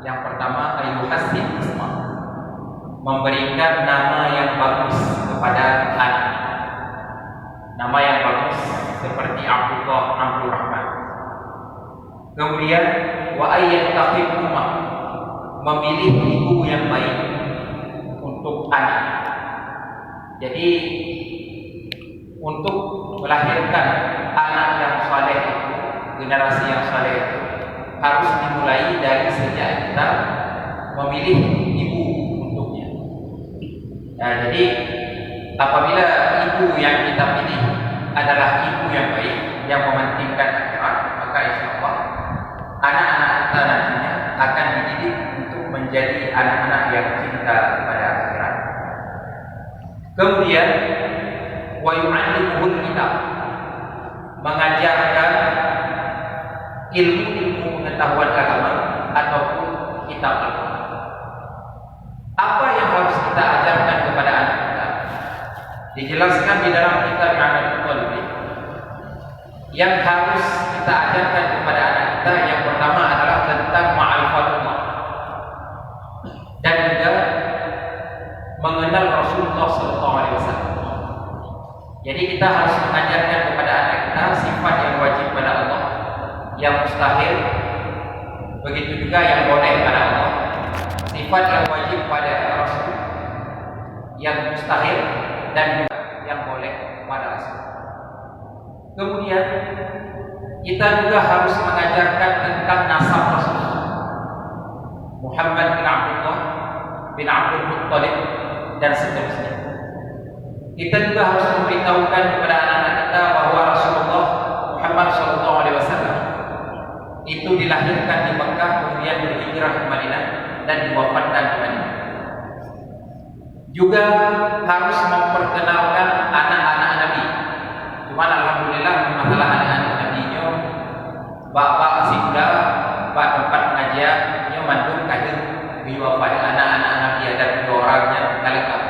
Yang pertama, ayuhassin isma, memberikan nama yang bagus kepada anak. Nama yang bagus seperti Abdullah, Abdul Rahman. Kemudian wa ayyattaqi ummah, memilih ibu yang baik untuk anak. Jadi untuk melahirkan anak yang saleh, generasi yang saleh itu harus dimulai dari sejak kita memilih ibu untuknya. Nah, jadi apabila ibu yang kita pilih adalah ibu yang baik, yang mementingkan akhirat, maka insyaallah anak-anak kita nantinya akan dididik untuk menjadi anak-anak yang cinta kepada akhirat. Kemudian wa yu'allimuhul kitab, mengajarkan ilmu-ilmu pengetahuan agama ataupun kitab agama. Apa yang harus kita ajarkan kepada anak kita? Dijelaskan di dalam kitab A'mal Qalbi. Yang harus kita ajarkan kepada anak kita yang pertama adalah tentang ma'rifatullah dan juga mengenal Rasulullah SAW. Jadi kita harus mengajarkan kepada anak kita sifat yang wajib pada Allah, yang mustahil, begitu juga yang boleh pada Allah. Sifat yang wajib pada Rasul, yang mustahil, dan juga yang boleh pada Rasul. Kemudian kita juga harus mengajarkan tentang nasab Rasulullah Muhammad bin Abdullah bin Abdul Muttalib dan seterusnya. Kita juga harus memberitahukan kepada anak-anak kita bahwa Rasulullah Muhammad SAW itu dilahirkan di Mekah, kemudian berhijrah ke Madinah dan diwafatkan di Madinah. Juga harus memperkenalkan anak-anak Nabi. Cuman alhamdulillah masalah anak-anak Nabi-nya bapak si muda, bapak tempat pengajian, nya mandung kader diwafat anak-anak Nabi ada 2 orangnya lengkap.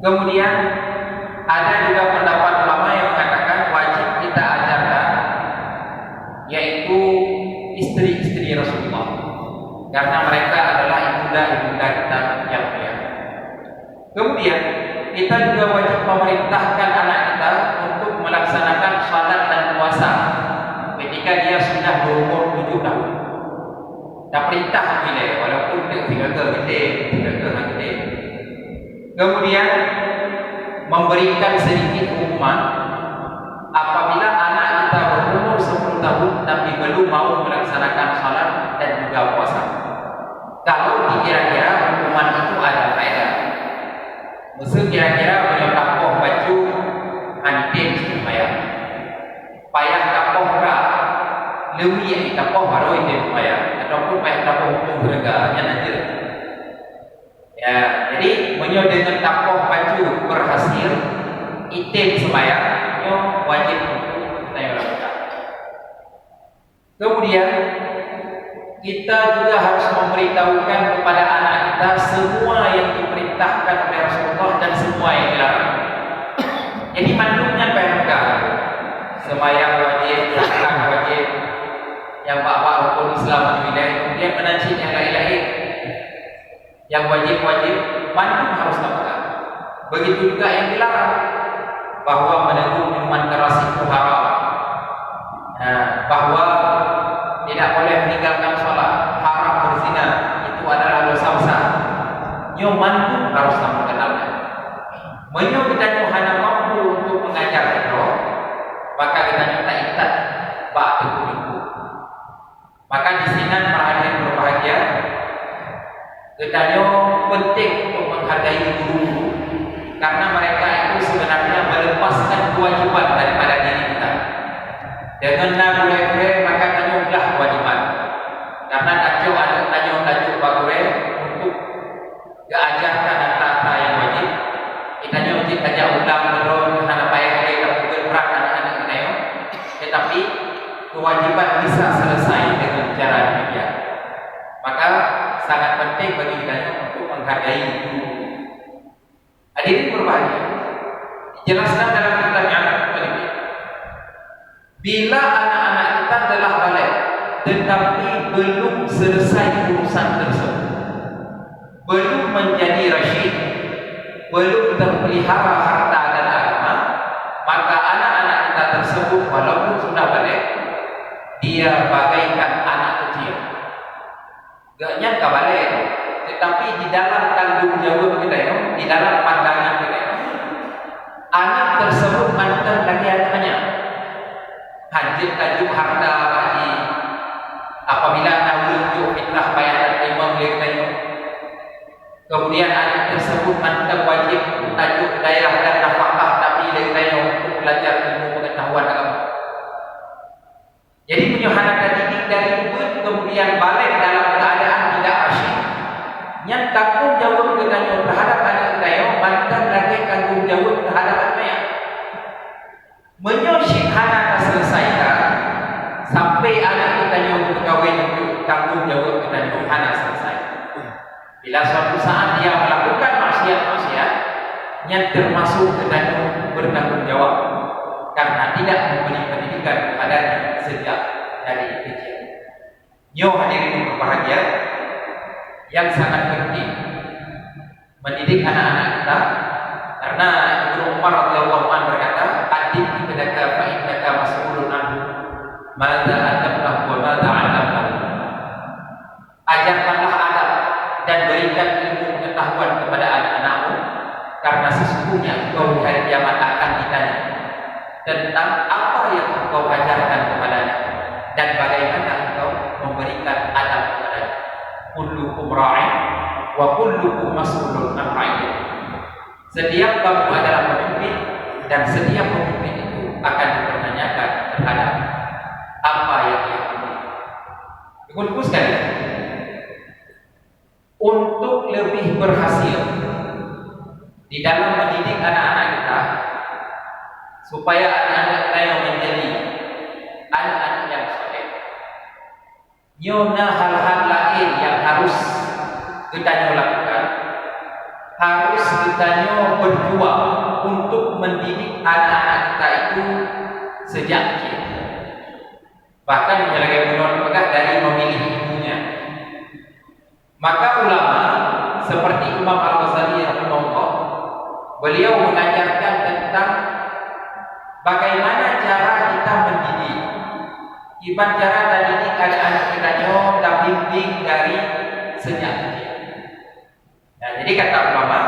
Kemudian ada juga pendapat ulama yang mengatakan wajib kita ajarkan yaitu istri-istri Rasulullah, karena mereka adalah ibunda-ibunda kita yang mulia. Kemudian kita juga wajib memerintahkan anak kita untuk melaksanakan salat dan puasa ketika dia sudah berumur 7 tahun. Dah perintah bila walaupun dia tinggal gede. Kemudian memberikan sedikit hukuman apabila anak kita berumur 10 tahun tapi belum mau melaksanakan salat dan juga puasa. Kalau dikira-kira hukuman itu ada faedah. Maksud kira-kira beliau tapoh baju antin supaya payah tapoh ka lebih yang ditapoh baru itu supaya ataupun payah tapoh hukum harganya aja. Ya, jadi menyo dengan tapoh baju berhasil item supaya nyo wajib untuk kita lakukan. Kemudian kita juga harus memberitahukan kepada anak kita semua yang diperintahkan oleh Rasulullah dan semua yang dilarang. Jadi mandungnya PMK, sembahyang wajib, zakat wajib, yang bapak rukun Islam juga, kemudian menajid yang lain-lain, yang wajib-wajib mandung harus lakukan. Begitu juga yang dilarang, bahwa meneguk minuman keras itu haram, bahwa tidak boleh meninggalkan sholat, haram berzina, itu adalah dosa besar. Nyo mandung harus mengenalnya. Menyo kita hanya mampu untuk mengajar kita, maka kita minta ikat bak itu. Maka di sini perhatian berbahagia, kita penting untuk menghargai guru-guru, karena mereka itu sebenarnya melepaskan kewajiban daripada diri kita. Dengan nabule maka tanyalah kewajiban. Karena tajuk ada tajuk bagure untuk diajarkan kata yang wajib. Kita wajib tajak ulang terus karena payah dia lakukan berat anak-anak kita. Tetapi kewajiban bisa selesai dengan cara demikian. Maka sangat penting bagi kita untuk menghargai guru. Hadirin berbahagia. Dijelaskan dalam kitab A'mal Qalbi. Bila anak-anak kita telah balik, tetapi tetapi belum selesai urusan tersebut, belum menjadi rasyid, belum terpelihara harta dan agama, maka anak-anak kita tersebut walaupun sudah balik, dia bagaikan anak kecil. Gak nyangka balik, tetapi di dalam tanggung jawab kita ya, di dalam pandangan kita ya, anak tersebut mantan lagi anaknya. Hancur tajuk harta bagi apabila tahu fitnah bayaran imam lekanya. Kemudian anak tersebut mantan wajib tajuk daerah dan nafkah tapi lekanya untuk belajar ilmu pengetahuan agama. Jadi penyuhana didik dari ibu kemudian balik dalam keadaan tidak asyik. Yang tanggung jawab katanya terhadap anak kita mantan lagi tanggung jawab terhadap anaknya. Menyusyik anak selesaikan sampai anak kita untuk berkahwin untuk tanggung jawab kita anak selesai. Bila suatu saat dia melakukan maksiat-maksiat yang termasuk kita bertanggung jawab karena tidak memberi pendidikan kepadanya sejak dari kecil. Yo hadirin berbahagia, yang sangat penting mendidik anak-anak kita, karena Ibnu Umar radhiyallahu anhu berkata, "Adib ibnaka fa innaka mas'ulun anhu, madza adabtahu wa madza 'allamtahu." Ajarkanlah adab dan berikan ilmu pengetahuan kepada anak-anakmu, karena sesungguhnya engkau di hari kiamat akan ditanya tentang apa yang engkau ajarkan kepadanya dan bagaimana engkau memberikan adab kepadanya. Kullukum ra'in wa kullukum mas'ulun 'an ra'iyatihi. Setiap kamu adalah pemimpin dan setiap pemimpin itu akan dipertanyakan terhadap apa yang dia punya. Ibu-ibu sekalian, untuk lebih berhasil di dalam mendidik anak-anak kita supaya anak-anak kita yang menjadi anak-anak yang soleh, nyona hal-hal lain yang harus kita lakukan, harus kita berjuang untuk mendidik anak-anak kita itu sejak kecil. Bahkan menyelesaikan menolak dari memilih ibunya. Maka ulama seperti Imam Al-Ghazali rahimahullah, beliau mengajarkan tentang bagaimana cara kita mendidik. Ibarat cara mendidik anak-anak kita kita bimbing dari sejak kecil. Nah, jadi kata ulama,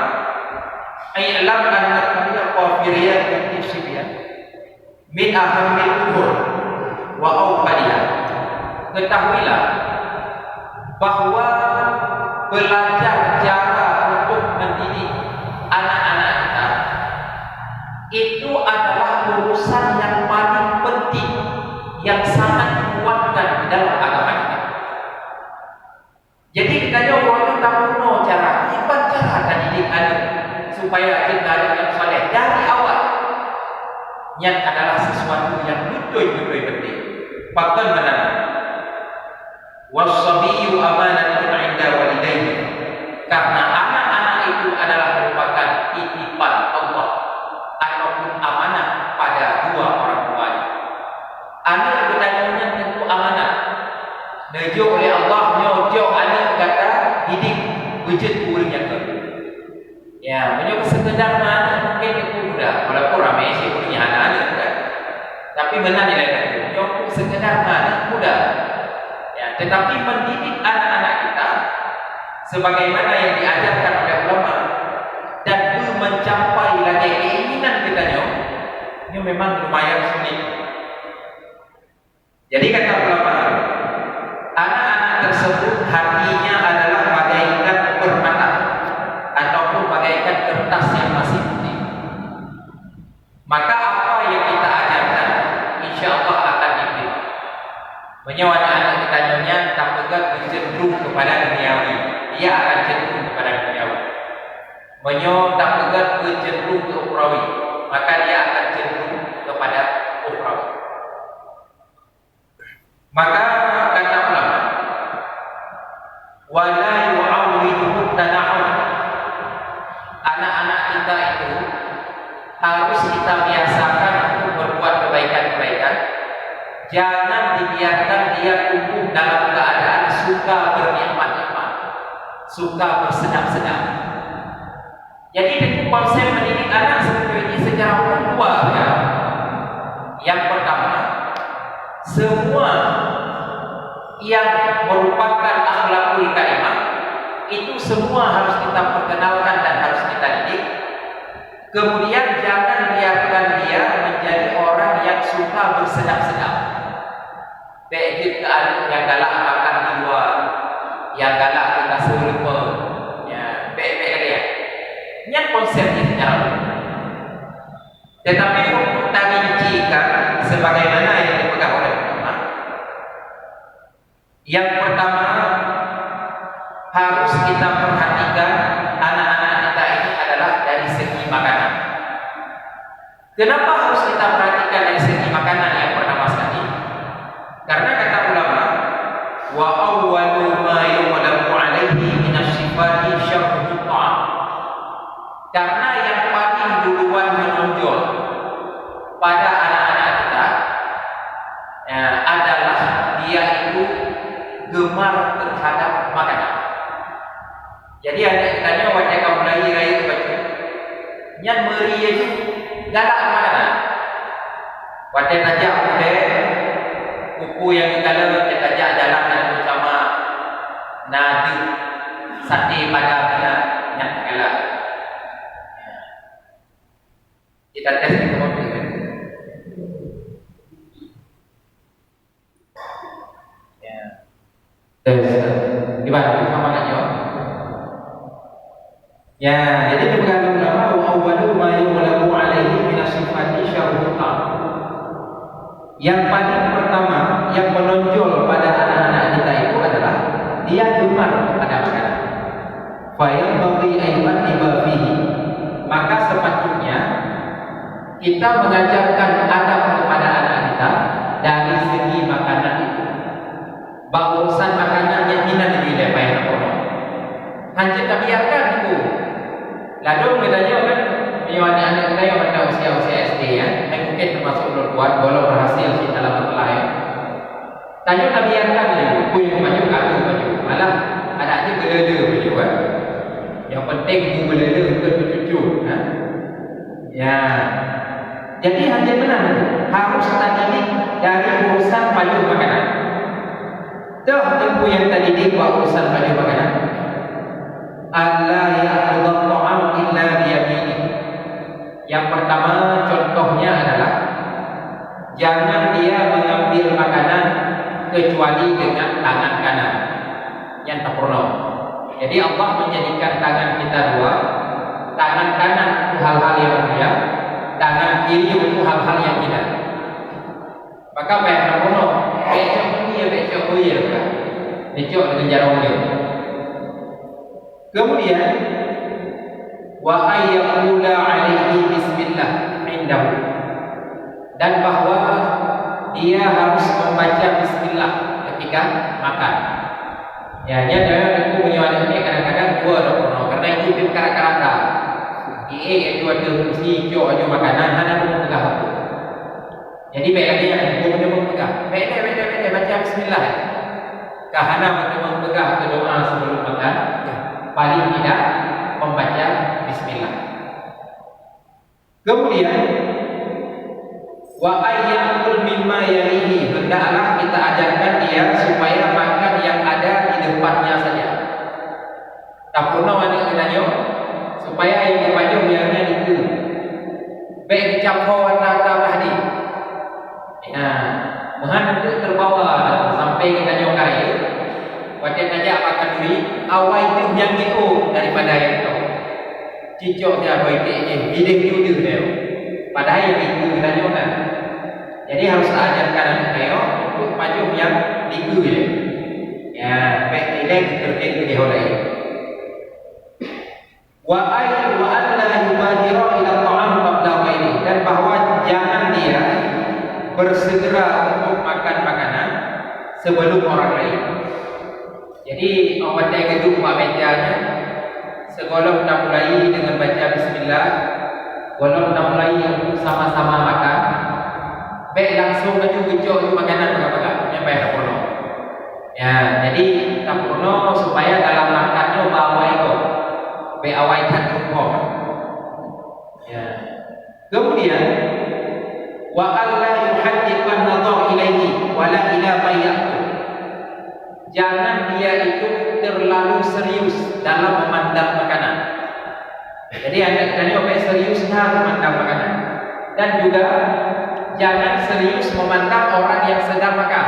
"Ailam anna al-qafiriyat bil-tibsibiyah min ahamil umur wa awqadiyah." Ketahuilah bahwa belajar cara untuk mendidik anak-anak kita itu adalah urusan yang paling penting, yang sangat dikuatkan di dalam agama kita. Jadi kita orang kita punya cara, ibarat cara didik anak supaya kita yang soleh dari awal, yang adalah sesuatu yang betul-betul penting. Bahkan benar. Wasabiyyu amanatun 'inda walidayhi. Karena anak-anak itu adalah merupakan titipan Allah ataupun amanah pada dua orang tuanya. Anak bertanya tentu amanah. Nejo oleh Allah nyojo anak kata didik wujud kurangnya ke. Ya, menyoba sekedar mana mungkin itu mudah. Walaupun ramai sih punya anak-anak kan. Tapi benar nilai itu. Nyoba sekedar mana mudah. Ya, tetapi mendidik anak-anak kita sebagaimana yang diajarkan oleh ulama dan belum mencapai lagi keinginan kita ini memang lumayan sulit. Jadi kata ulama, anak-anak tersebut hatinya adalah bagaikan permata ataupun bagaikan kertas yang masih putih. Maka apa yang kita ajarkan, insya Allah akan diterima. Menyewa anak kita nyonya tak pegat cenderung kepada duniawi, dia akan cenderung kepada duniawi. Menyewa tak pegat cenderung ke ukhrawi, maka dia akan cenderung kepada ukhrawi. Maka kata ulama, wala yu'awwiduhu tana'ud. Anak-anak kita itu harus kita biasakan untuk berbuat kebaikan-kebaikan. Jangan dibiarkan dia tumbuh dalam keadaan suka bernikmat-nikmat, suka bersenang-senang. Jadi dengan konsep mendidik anak seperti ini secara umum dua ya. Yang pertama, semua yang merupakan akhlakul karimah itu semua harus kita perkenalkan dan harus kita didik. Kemudian jangan biarkan dia menjadi orang yang suka bersedap-sedap. Baik keadaan yang galak makan di luar, yang galak kita serupa, ya baik-baik dia. Ini konsepnya secara umum. Tetapi untuk dirincikan sebagaimana yang dipegang oleh ulama. Yang pertama, harus kita perhatikan anak-anak kita ini adalah dari segi makanan. Kenapa harus kita perhatikan dari segi makanan yang pertama sekali? Karena kata ulama, wa awwalu ma yuqlamu alaihi min asy-syifati syarrut ta'am. Karena yang paling duluan menonjol pada anak-anak kita adalah dia itu gemar terhadap makanan. Jadi anak-anaknya wajah kau mulai raya baca yang meri itu galak makanan. Wajah tajak boleh kuku yang kalau tajak jalan dan bersama nadi sate pada bila yang galak. Kita tes di mobil. Ya. Tes. Gimana? Sama nak jawab? Ya, jadi kebetulan ulama awwalu ma yuqlamu alaihi min asy-syifati syarrut ta'am. Yang paling pertama yang menonjol pada anak-anak kita itu adalah dia gemar pada makanan. Fa yanbaghi ayyan tibafihi. Maka sepatutnya kita mengajarkan adab kepada anak kita dari segi makanan itu. Urusan makanan yang hina dibeli payah kono. Hanya tak biarkan itu. Lalu katanya kan, punya anak-anak kita yang pada usia-usia SD ya, yang mungkin termasuk luar walau berhasil di dalam lain. Tanya tak biarkan dia, punya maju kaki maju. Malah anaknya beleda baju kan. Yang penting ibu beleda untuk cucu. Ya. Jadi hanya benar harus tadi dari urusan maju makanan. Dah tempu yang tadi di urusan maju makanan. Allah ya'khudhu at-ta'am illa biyamini. Yang pertama contohnya adalah jangan dia mengambil makanan kecuali dengan tangan kanan yang sempurna. Jadi Allah menjadikan tangan kita dua. Tangan kanan untuk hal-hal yang mulia, tangan kiri untuk hal-hal yang tidak. Maka baik sempurna. Becok ini ya becok kuya kan. Becok dengan jarum dia. Kemudian wa ayyaqula alaihi bismillah indahu, dan bahwa dia harus membaca bismillah ketika makan. Ya, dia jangan aku menyuarakan ini kadang-kadang dua orang karena itu pun karakter. Ia itu ada fungsi jo aja makanan hanya pegang aku. Jadi baik lagi yang aku punya pegang. Baik baca bismillah. Kahana betul pegang ke doa sebelum makan. Paling tidak membaca bismillah. Kemudian wa ayyakul mimma yalihi, hendaklah kita ajarkan dia supaya makan yang ada di depannya saja. Tak pernah ada kenanya supaya yang dibaca biarnya itu. Baik dicampur warna tadi. Mohon untuk terbawa sampai kita nyokai. Wajah najak akan beri awal itu yang itu daripada yang itu. Cicok dia baik ini, hidup itu dia. Padahal yang itu kita nyokan. Jadi harus ajarkan anak saya untuk maju yang itu dia. Ya, baik ini ditertib di oleh. Wa ayyu wa alla yubadira ila ta'am qabla ghairi, dan bahwa jangan dia bersegera untuk makan makanan sebelum orang lain. Jadi orang baca gedung buat mejanya, sekolah dah mulai dengan baca bismillah, walau dah mulai sama-sama makan, baik langsung maju gejok makanan pegang-pegang, yang baik apa no. Ya, jadi kapurno supaya dalam makannya bawa itu, beawai tan rumput. Ya. Kemudian wa alla yuhaddiqan nadhar ilaihi wala ila mayyaku. Jangan dia itu terlalu serius dalam memandang makanan. Jadi anda apa serius dalam memandang makanan, dan juga jangan serius memandang orang yang sedang makan.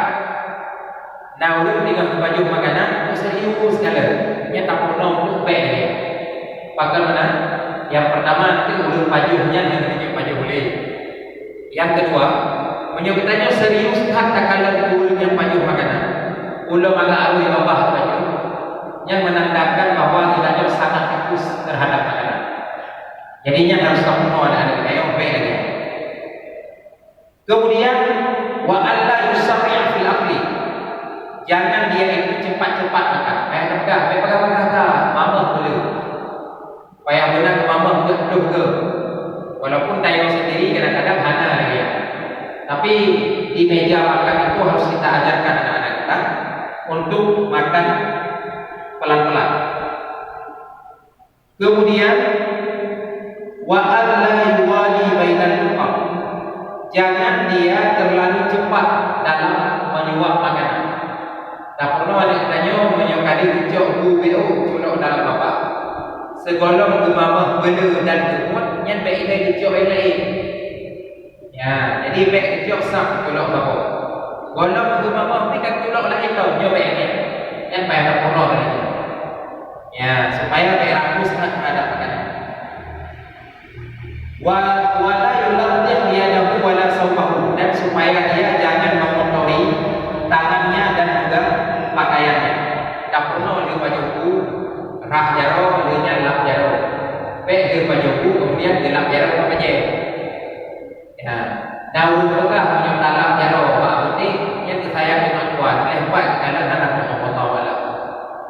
Nah, ulun dengan baju makanan itu serius sekali. Dia tak pernah untuk baik dia. Bagaimana? Yang pertama itu ulun pajuhnya yang tunjuk paju boleh. Yang kedua, menyebutnya serius tak kalau ulun yang pajuh makanan. Ulun agak arwah babah pajuh yang menandakan bahwa kita sangat fokus terhadap makanan. Jadinya harus kamu ada kayak baik lagi. Kemudian wa alla yusarri' fil aqli. Jangan dia itu cepat-cepat makan. Kayak pegang kata mama boleh. Supaya benar ke mama betul ke. Walaupun tayo sendiri kadang-kadang hana lagi. Tapi di meja makan itu harus kita ajarkan anak-anak kita untuk makan pelan-pelan. Kemudian wa alla yuwali bainal luqam. Jangan dia terlalu cepat dalam menyuap makanan. Tak perlu ada tanya menyokadi ucap BO culok dalam bapak. Segolong ke mama bela dan kemut yang baik dia ucap lain. Ya, jadi baik ucap sah culok bapak. Golong ke mama ni kan culok lain tau dia baik ni. Yang baik tak perlu lagi. Ya, supaya baik rakus terhadap makanan. Wala yulatih yadahu wala sawbahu, dan supaya dia jangan mengotori tangannya dan juga pakaiannya. Tak pernah dia bajuku rah jaro, dia lap jaro. Baik dia bajuku kemudian dia lap jaro apa je. Ya, daun juga punya lap jaro apa penting yang disayang dengan tuan. Buat kalau anak nak potong wala.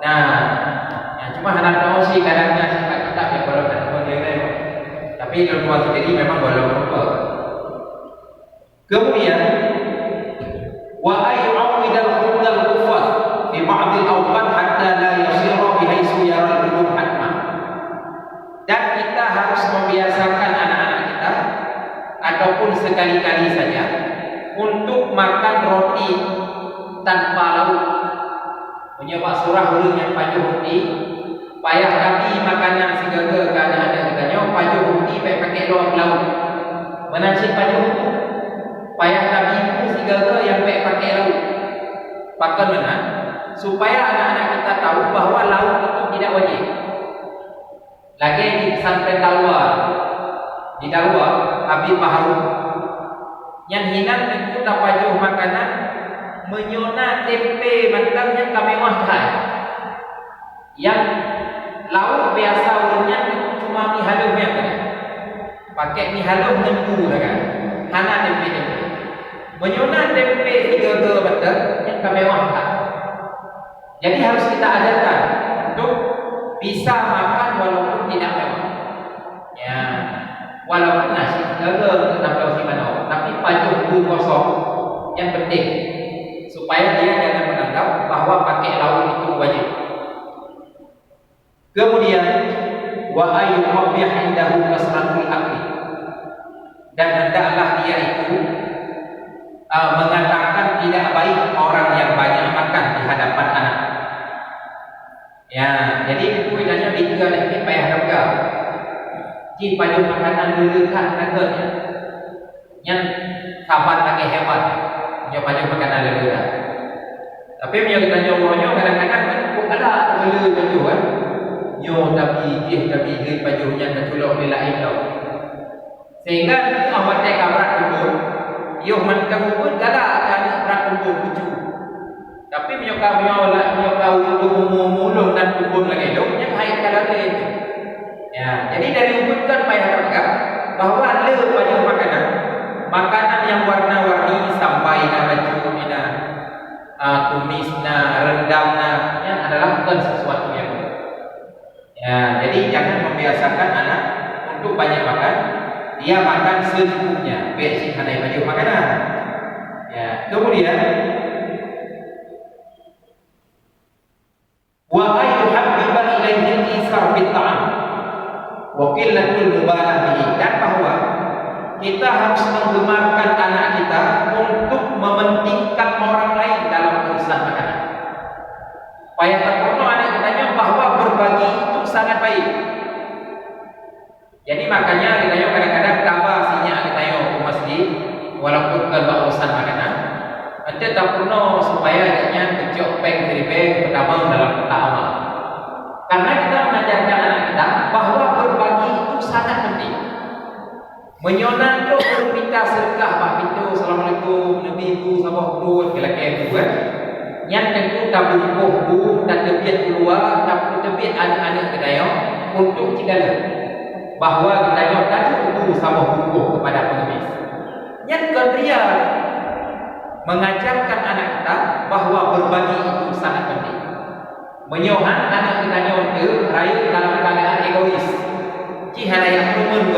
Nah, ya, cuma anak tahu sih kadangnya sifat kita ya kalau nak dia. Tapi luar sendiri memang boleh lupa. Kemudian wa ayyu'idal khudal kufat fi ba'd al-awqat hatta la yasira bihaisu yara al-qulub hatma. Dan kita harus membiasakan anak-anak kita ataupun sekali-kali saja untuk makan roti tanpa lauk. Punya Pak Surah dulu yang pajuh roti, payah kami makanan segala kerana ada katanya pajuh roti baik pakai lauk. Menasib pajuh roti payah kami itu segala yang baik pakai lauk. Bagaimana? Supaya anak-anak kita tahu bahawa lauk itu tidak wajib. Lagi di pesantren Dalwar, di Dalwar Habib Baharu yang hilang itu tak pajuh makanan menyona tempe matang yang kami mahal. Yang lauk biasa ulunnya itu cuma mi haluh yang kan. Pakai mi haluh nembu kan. Hana tempe. Menyona tempe tiga batang yang kemewahan. Jadi harus kita ajarkan untuk bisa makan walaupun tidak mewah. Ya, walaupun nasi tiga tetap tahu si mana. Tapi pajuh kosong yang penting supaya dia jangan menganggap bahwa pakai lauk itu wajib. Kemudian wa ayyuhabbih indahu kasratul aqli, dan hendaklah dia itu mengatakan tidak baik orang yang banyak makan di hadapan anak. Ya, jadi itu idanya tiga lagi payah harga. Ji pajuh makanan dulu kan harganya. Yang sabar pakai hebat. Punya pajuh makanan dulu kan. Tapi punya kita nyowo kadang-kadang kan ada dulu pajuh kan. Nyo tapi dia pajuhnya terculok di lain tau. Sehingga awak tak kabrak kubur. Yo man kabur galak kan berat kubur lucu. Tapi menyokap mulung dan kubur lagi dong. Yang hai kalau ni. Ya, jadi dari ubutkan payah harga bahawa le pajuh makanan yang warna-warni sampai na baju ina tumisna rendangna yang adalah bukan sesuatu yang ya, jadi jangan membiasakan anak untuk banyak makan. Dia makan secukupnya. Besi handai baju makanan. Ya, kemudian wa ayyuhabbiba ilaihi al-isar bil ta'am wa qillatul mubalah bihi, dan bahwa kita harus menggemarkan anak kita untuk mementingkan orang lain dalam urusan makanan. Supaya terkono anak kitanya bahwa berbagi itu sangat baik. Jadi makanya kitanya kadang-kadang kabar sinya kitanya ke masjid walaupun kalau urusan makanan, nanti tak perlu supaya adanya kecok peng dari peng pertama dalam amal. Karena kita mengajarkan anak kita bahwa berbagi itu sangat penting. Menyonan tu berminta sedekah pak pintu assalamualaikum nabi ibu sabah bro kelakar buat. Yang tentu tak berbuh dan tebiat keluar tak tebiat anak-anak kita untuk segala bahwa kita tadi buku sabah buku kepada pengemis. Yang kedua mengajarkan anak kita bahwa berbagi itu sangat penting. Menyohan anak kita itu raya dalam keadaan egois. Cihara yang rumun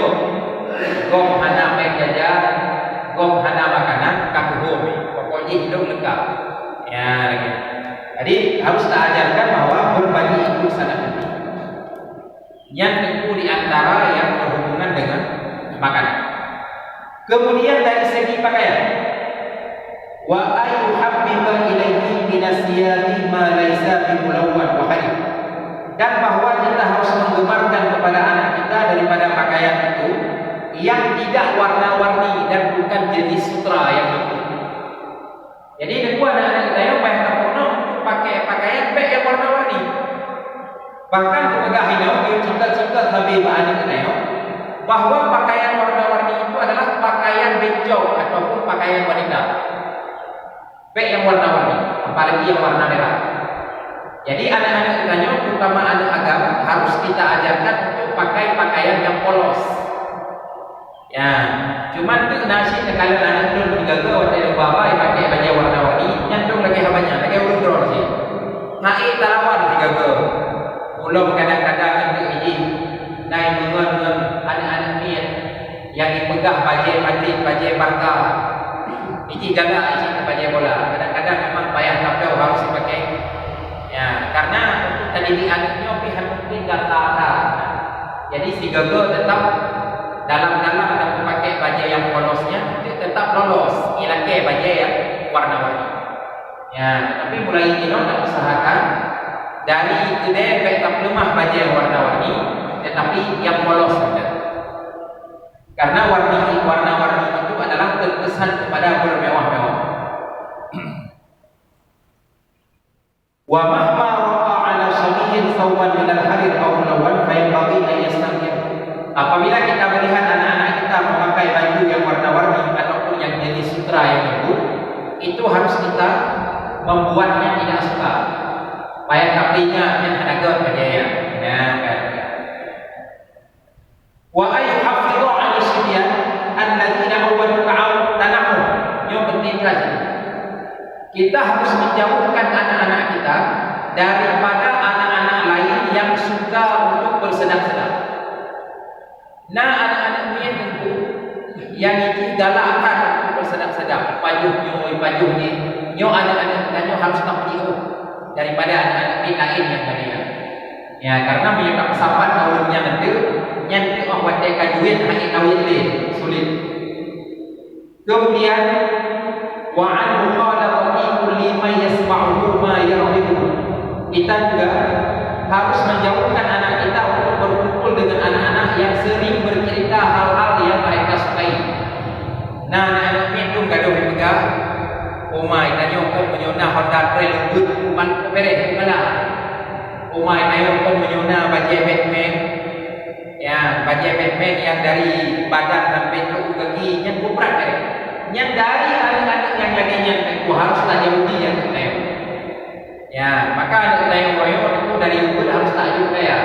gom hana main jajan, gom hana makanan, kakuhumi. Pokoknya hidup lengkap. Ya, lagi. Jadi harus kita ajarkan bahwa berbagi itu sangat penting. Yang tentu di antara yang berhubungan dengan makanan. Kemudian dari segi pakaian, wa ayyuhabbiba ilaihi minasiyati ma laisa bimulawwan wa harim, dan bahwa kita harus menggemarkan kepada anak kita daripada pakaian itu yang tidak warna-warni dan bukan jenis sutra yang betul. Jadi kedua anak-anak kita yang banyak terpenuh pakai pakaian yang warna-warni. Bahkan kemegahin dia cita-cita sampai anak kita bahwa pakaian warna-warni itu adalah pakaian bencong ataupun pakaian wanita. Baik yang warna-warni, apalagi yang warna merah. Jadi anak-anak kita terutama anak agama harus kita ajarkan untuk pakai pakaian yang polos. Ya, cuman tu nasi sekali anak tu menjaga waktu bapa yang pakai baju warna-warni, nyandung lagi habanya, lagi urut terus sih. Hai talawan dijaga. Belum kadang-kadang itu izin naik dengan anak-anak ni yang dipegang baju barca. Ini jaga isi baju bola. Kadang-kadang memang payah tapi harus dipakai. Ya, karena untuk tadi anaknya pihak mungkin dah tahan. Jadi si gagal tetap dalam-dalam dan pakai baju yang polosnya tetap lolos. Ia pakai baju yang warna-warni. Ya, tapi mulai ini nak usahakan dari kedai baik lemah baju yang warna-warni, tetapi yang polos saja. Karena warna-warni itu adalah terkesan kepada bermewah-mewah. Wa mahma ra'a 'ala syamiyin thawban min al-harir aw mulawwan fa yanbaghi an yastanqih. Apabila kita melihat anak-anak kita memakai baju yang warna-warni ataupun yang jenis sutra yang itu harus kita membuatnya tidak suka. Supaya tak ingat yang ada berjaya. Ya kan. Wa ayyuhafidhu 'ala sibyan alladziina awwadu tanahum. Yang penting lagi. Kita harus menjauhkan anak-anak kita daripada anak-anak lain yang suka untuk bersenang-senang. Nah, anak-anak ini tentu yang ini galakkan untuk bersenang-senang. Pajuh ni. Nyo anak-anak kita harus tak jauh daripada anak-anak lain yang lain. Ya, karena menyebab sahabat kaumnya nanti yang awak kajuin hanya kawin le sulit. Kemudian wa an mukhalafati kulli ma yasma'u ma yarhibu. Kita juga harus menjauhkan anak kita untuk berkumpul dengan anak-anak yang sering bercerita hal-hal yang mereka sukai. Nah, anak-anak itu gaduh pegang Umai tanya kon menyona hotel lembut man beres mana. Umai tanya kon menyona baju Batman. Ya, baju Batman yang dari badan sampai ke kaki yang kuprat dari. Yang dari anak-anak yang lainnya itu haruslah jauhi yang kita. Ya, maka anak kita yang royo itu dari ubud harus tajuk ya.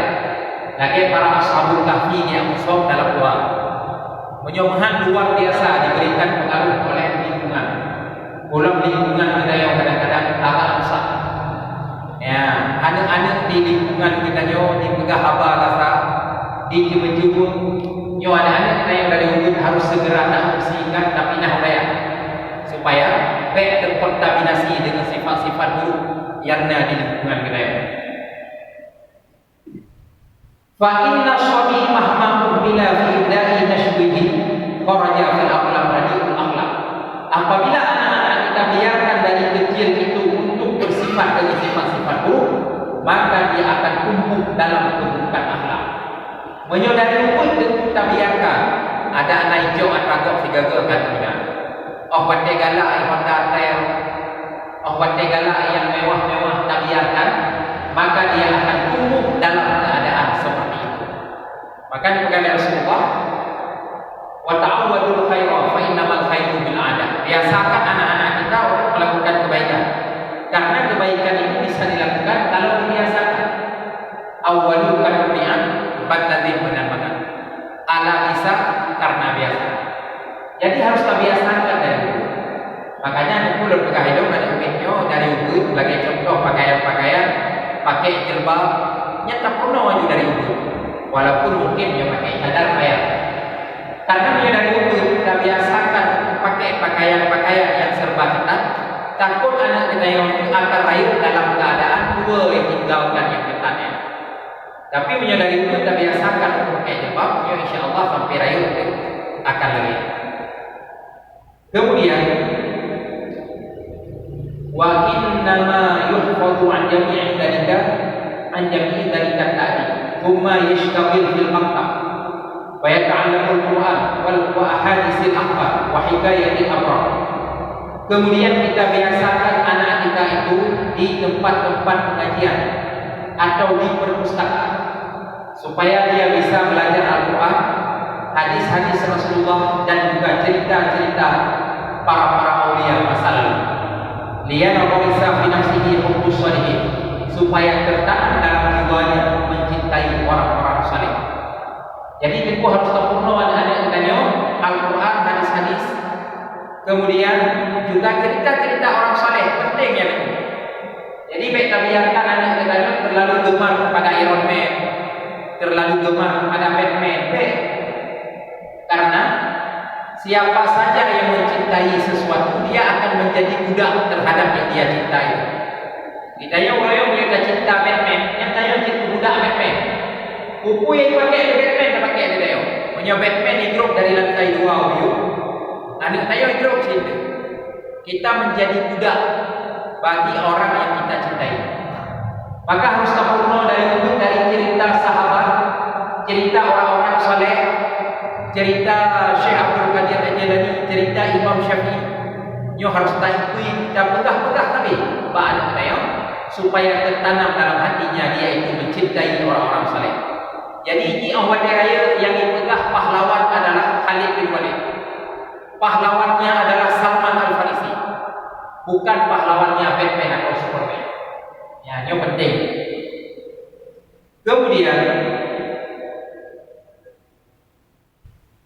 Lagi para ashabul kahfi yang musuh dalam doa. Menyomahan luar biasa diberikan pengaruh oleh lingkungan. Dalam lingkungan kita yang kadang-kadang agak rusak. Ya, anak-anak di lingkungan kita yo dipegah haba rasa, dijebut-jebut. Yo anak-anak kita yang dari ubud harus segera nak bersihkan tapi nak raya. Supaya baik terkontaminasi dengan sifat-sifat buruk yang ada di lingkungan kita. Fa inna shabi mahma bila fi ibda'i tashbihi kharaja fil aqlam radiul aqlam. Apabila anak-anak kita biarkan dari kecil itu untuk bersifat dengan sifat-sifat buruk, maka dia akan tumbuh dalam keburukan akhlak. Menyodari rumput tentu kita biarkan. Ada anak hijau atau sigaga katanya. Oh pandai galak yang Honda Trail, oh pandai galak yang mewah-mewah tak biarkan, maka dia akan tumbuh dalam keadaan seperti itu. Maka dikatakan Rasulullah, wa ta'awwadul khaira fa innamal khairu bil 'adah. Biasakan anak-anak kita untuk melakukan kebaikan. Karena kebaikan ini bisa dilakukan kalau dibiasakan. Awwalu kadunian badladin benar-benar. Ala bisa karena biasa. Jadi harus terbiasakan dari dulu. Makanya aku lebih hidup dari video dari dulu sebagai contoh pakaian-pakaian, pakai jilbab, nyata pernah wajib dari dulu. Walaupun mungkin dia pakai cadar bayar. Karena dia dari dulu kita biasakan pakai pakaian-pakaian yang serba ketat. Takut anak kita yang akan lahir dalam keadaan dua yang tinggalkan yang ketatnya. Tapi menyadari dulu kita biasakan untuk pakai jilbab, ya insya Allah sampai rayu akan lebih. Kemudian wa innama yuhfadhu an jami'i dzalika tadi thumma yashtaghil fil maktab wa yata'allamu al-Qur'an wal ahaditsil akhbar wa hikayatil abrar. Kemudian kita biasakan anak kita itu di tempat-tempat pengajian atau di perpustakaan supaya dia bisa belajar Al-Quran, hadis-hadis Rasulullah dan juga cerita-cerita para aulia masa lalu. Liyana qarisa fi nafsihi hubbus shalihin, supaya tertanam dalam jiwanya mencintai orang-orang saleh. Jadi tentu harus sempurna anak-anak kita Al-Quran, hadis-hadis, kemudian juga cerita-cerita orang saleh, pentingnya itu. Jadi kita biarkan anak kita terlalu gemar kepada Iron Man, terlalu gemar kepada Batman, karena siapa saja yang mencintai sesuatu, dia akan menjadi budak terhadap yang dia cintai. Kita yang orang yang cinta Batman, yang tanya cinta budak Batman. Buku yang dipakai Batman, dia pakai dia. Punya Batman hidup dari lantai 2 view. Anak saya hidup cinta. Kita menjadi budak bagi orang yang kita cintai. Maka harus sempurna dari cerita sahabat, cerita orang-orang saleh, cerita Syekh Abdul Qadir Al-Jilani, cerita Imam Syafi'i. Nyo harus tahu dan pegang-pegang tapi bahan kita supaya tertanam dalam hatinya dia itu mencintai orang-orang saleh. Jadi ini awal raya yang dipegang pahlawan adalah Khalid bin Walid. Pahlawannya adalah Salman Al-Farisi. Bukan pahlawannya Batman atau Superman. Ya, ini penting. Kemudian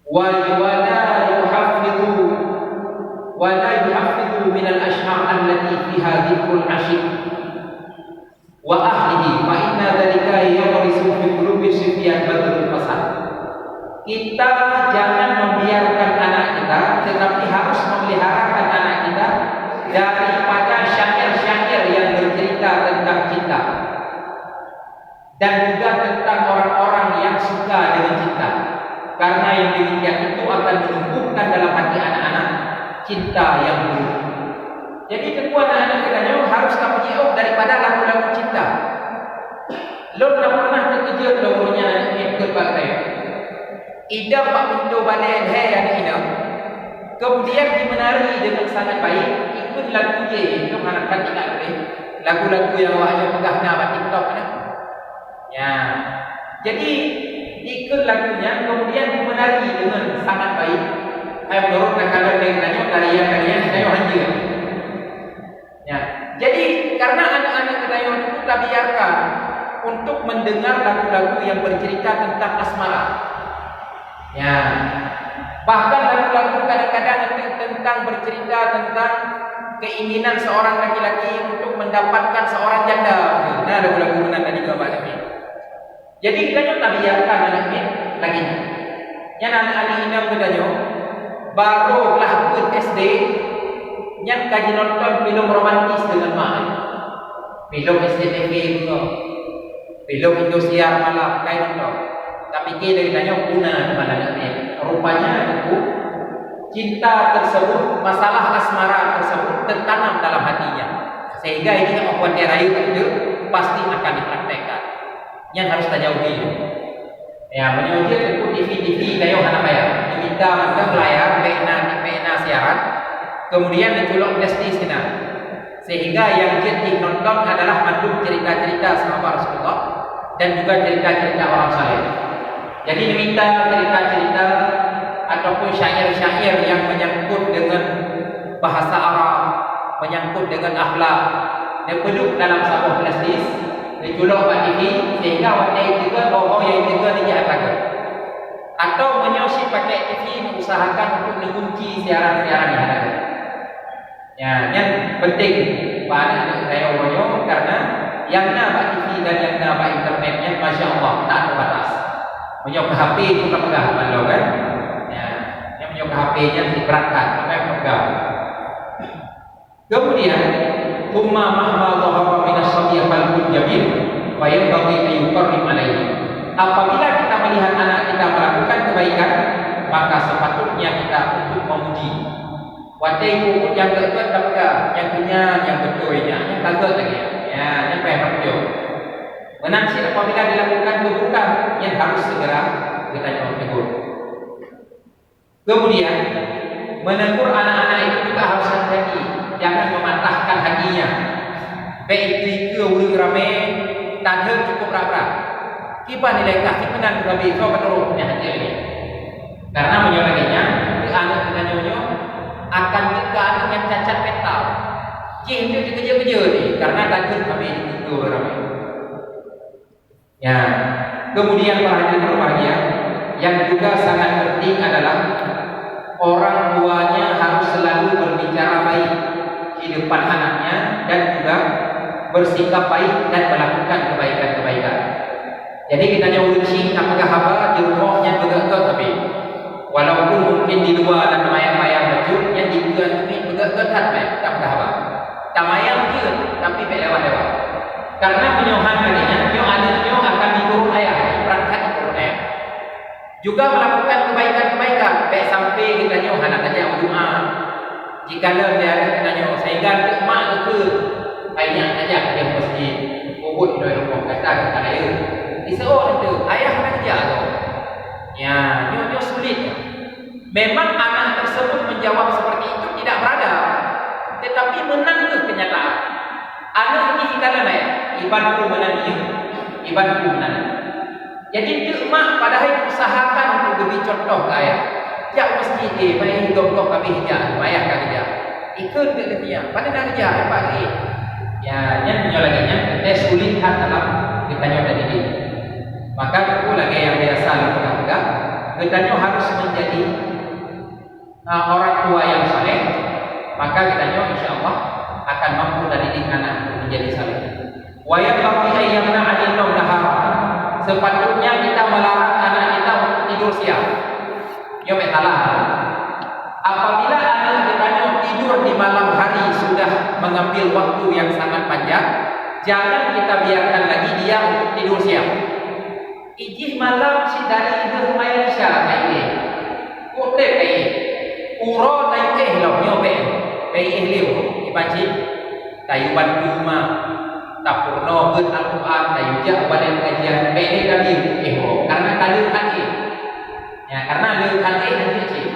wala yuhafidhu min al-ashhar allati fiha dhikrul ashiq wa ahlihi fa inna dhalika yaghrisu fi qulubi sibyan badrul fasad. Kita jangan membiarkan anak kita, tetapi harus memeliharakan anak kita daripada syair-syair yang bercerita tentang cinta dan juga tentang orang-orang yang suka dengan cinta. Karena yang demikian itu akan menumbuhkan dalam hati anak-anak cinta yang buruk. Jadi kedua anak-anak kita harus kamu jauh daripada lagu-lagu cinta. Lo tak pernah terkejut lagunya anak ini berbagai. Ida pak pintu badai hai yang ini. Kemudian dimenari dengan sangat baik. Ikut lagu je. Itu anak-anak tidak boleh. Lagu-lagu yang wajib pegang nama TikTok kan? Ya. Jadi ikut lagunya, kemudian dimenari dengan sangat baik. Saya menurutkan kalau dengannya tarian-tarian saya hancur. Ya, jadi karena anak-anak kita yang kita biarkan untuk mendengar lagu-lagu yang bercerita tentang asmara. Ya, bahkan lagu-lagu kadang-kadang tentang bercerita tentang keinginan seorang laki-laki untuk mendapatkan seorang janda. Nah, lagu-lagu mana tadi gambar ini. Jadi kita tak biarkan anak-anak lagi. Yang anak-anak ini katanya baru lahir SD, yang kaji nonton film romantis dengan mak. Film SCTV itu. Belum Indosiar malam kain itu. Tapi kita tanya guna mana ni? Rupanya itu cinta tersebut, masalah asmara tersebut tertanam dalam hatinya. Sehingga ini membuat dia rayu itu pasti akan dipraktekkan. Yang harus kita jauhi. Ya, menyuji itu TV kayu anak bayar. Diminta maka belayar pena siaran. Kemudian diculok desti sini. Sehingga yang jadi nonton adalah mandum cerita-cerita sahabat Rasulullah dan juga cerita-cerita orang saleh. Jadi diminta cerita-cerita ataupun syair-syair yang menyangkut dengan bahasa Arab, menyangkut dengan akhlak, dipeluk dalam sebuah plastis, diculok pada TV sehingga waktu itu orang yang juga dijaga. Atau menyosi pakai TV mengusahakan untuk mengunci siaran-siaran yang ada. Ya, yang penting pada saya orang karena yang nak TV dan yang nak internetnya, masya Allah tak terbatas. Menyok HP itu tak pegang malu kan? Ya, yang menyok HP-nya diberatkan sampai pegang. Kemudian, umma mahma dhahara min as-sabiy qalbun jamil wa yanbaghi an yuqarrim alayhi. Apabila kita melihat anak kita melakukan kebaikan, maka sepatutnya kita untuk memuji. Waktu itu yang dekat tak pegang, yang punya, yang betulnya, yang kagak lagi. Ya, yang payah betul. Menansi apabila dilakukan keburukan yang harus segera kita tegur. Kemudian menegur anak-anak itu juga harus hati-hati, jangan mematahkan hatinya. Baik itu ulu rame, tanda cukup berat. Kita nilai kasih menan lebih so betul punya hati ini. Karena menyolaginya, anak kita nyonya akan juga anak yang cacat mental. Jih itu dikejar-kejar ni, karena takut kami itu ramai. Ya, kemudian para hadirin berbahagia, yang juga sangat penting adalah orang tuanya harus selalu berbicara baik di depan anaknya dan juga bersikap baik dan melakukan kebaikan-kebaikan. Jadi kita jauh uji apakah haba di rumahnya juga tapi walaupun mungkin di luar dan mayang-mayang baju yang juga ini juga ketat baik tak haba. Tamayang dia tapi lewat-lewat. Karena penyohan adanya, anaknya akan diturun ayah, berangkat diturun ayah. Juga melakukan kebaikan-kebaikan, baik sampai kita nyoh anak saja doa. Jika dia tanya sehingga mak itu banyak saja dia mesti ubud dari rumah kata kita ayah. Diseorang itu ayah kerja tu. Ya, nyoh sulit. Memang anak tersebut menjawab seperti itu tidak berada, tetapi menang ke kenyataan. Anak ini kita lain, ibaratku menangi, ibaratku menangi. Jadi mak padahal usahakan untuk beri contoh ke ayah. Jak mesti dia main hidup kami hijab, ayah kan hijab. Ikut ke dia, pada dah hijab apa lagi? Ya, yang menyolaginya, dia sulit dalam kita nyoba ini. Maka itu lagi yang biasa lakukan. Kita harus menjadi orang tua yang saleh. Maka kita insya Allah akan mampu mendidik anak menjadi saleh. Wa yanbaghi an yamna'a an-nawm nahara. Sepatutnya kita melarang anak kita untuk tidur siang. Yo salah. Apabila anak kita tidur di malam hari sudah mengambil waktu yang sangat panjang, jangan kita biarkan lagi dia untuk tidur siang. Ijih malam si dari itu lumayan isya ini. Kote kai. Uro tayu lo nyobe. Kai liu dibaca tayuban rumah tapurno ber Al-Quran tayuja badan kajian bede kami karena kali kali ya karena le kali nanti sih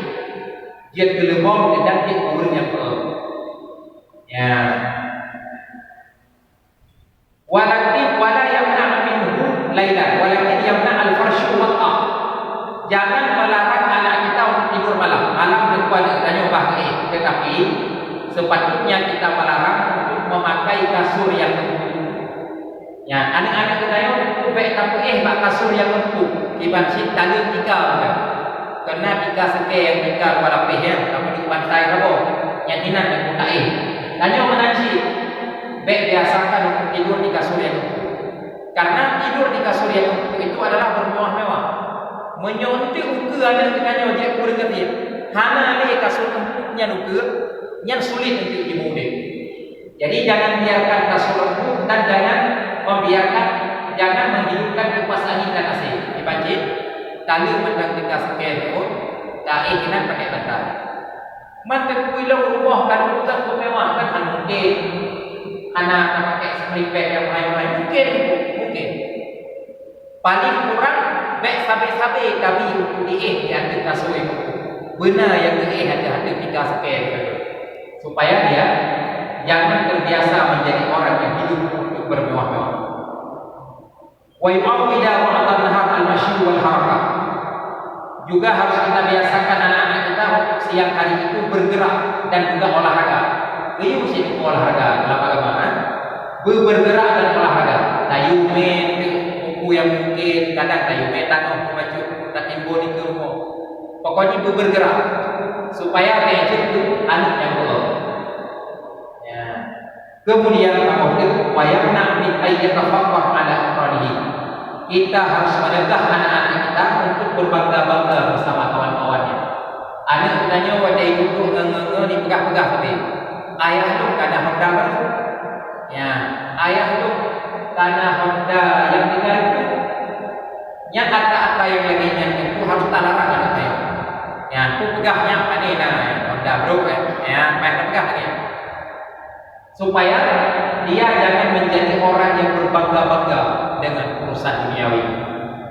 dia gelembong dan dia umurnya ya wala yamna minhu lailan walakin yamna al-farshu waqa. Jangan melarang anak kita untuk tidur malam berkuat tanya bahaya, tetapi sepatutnya kita melarang untuk memakai kasur yang empuk. Ya, anak-anak kita yang baik tapi bak kasur yang empuk. Iban si tali tiga bukan. Karena tiga seke yang tiga pada pihak kamu di pantai kabo. Yang hinan yang mutai. Tanya menanci. Baik biasakan untuk tidur di kasur yang empuk. Karena tidur di kasur yang empuk itu adalah bermewah-mewah. Menyontik uke anak kita dia boleh kerja. Hana le kasur empuknya uke yang sulit untuk dimudih. Jadi jangan biarkan kasur empuk dan jangan Kalau macam kita sekali pun, tak ingin pakai bantal. Mata kuilau rumah kalau kita tu mewah kan mungkin anak nak pakai semripek yang lain-lain mungkin. Paling kurang baik sabi-sabi tapi untuk di ada kasut itu. Benar yang ada kita sekali supaya dia jangan terbiasa menjadi orang yang hidup untuk bermewah-mewah. Wa yu'awwida wa'atan nahar al-masyi wal harakah. Juga harus kita biasakan anak-anak kita untuk siang hari itu bergerak dan juga olahraga. Dia mesti olahraga dalam agama. Bergerak dan olahraga. Tayumen, buku yang mungkin kadang tayumen tanah macam tak timbul di ke rumah. Pokoknya bergerak supaya dia itu anak yang boleh. Ya. Kemudian apa itu? Wayamna min ayyatafaqqah ala aqranihi. Kita harus menegah anak-anak kita untuk berbangga-bangga bersama kawan-kawannya. Anak tanya pada ibu tu dipegang-pegang tadi. Ayah tu karena Honda baru. Ya, ayah tu karena Honda yang tinggal itu. Yang kata-kata yang lagi itu harus tak larang katanya. Ya, tu pegahnya apa ni nah Honda baru kan. Ya, main pegang lagi. Supaya dia jangan menjadi orang yang berbangga-bangga dengan urusan duniawi.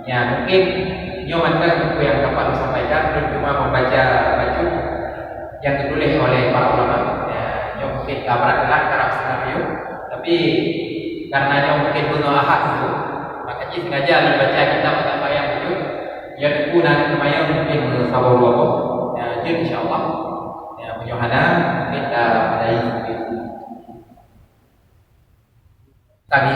Ya, mungkin nyomankan buku yang dapat disampaikan dan cuma membaca baju yang ditulis oleh para ulama. Ya, mungkin gambaran karakter senario, tapi karena dia mungkin pengahat itu, makanya sengaja dibaca kitab atau yang itu. Yang buku nanti lumayan mungkin sabar apa. Ya, jadi insyaallah. Ya, mudah-mudahan kita pada ini. Kami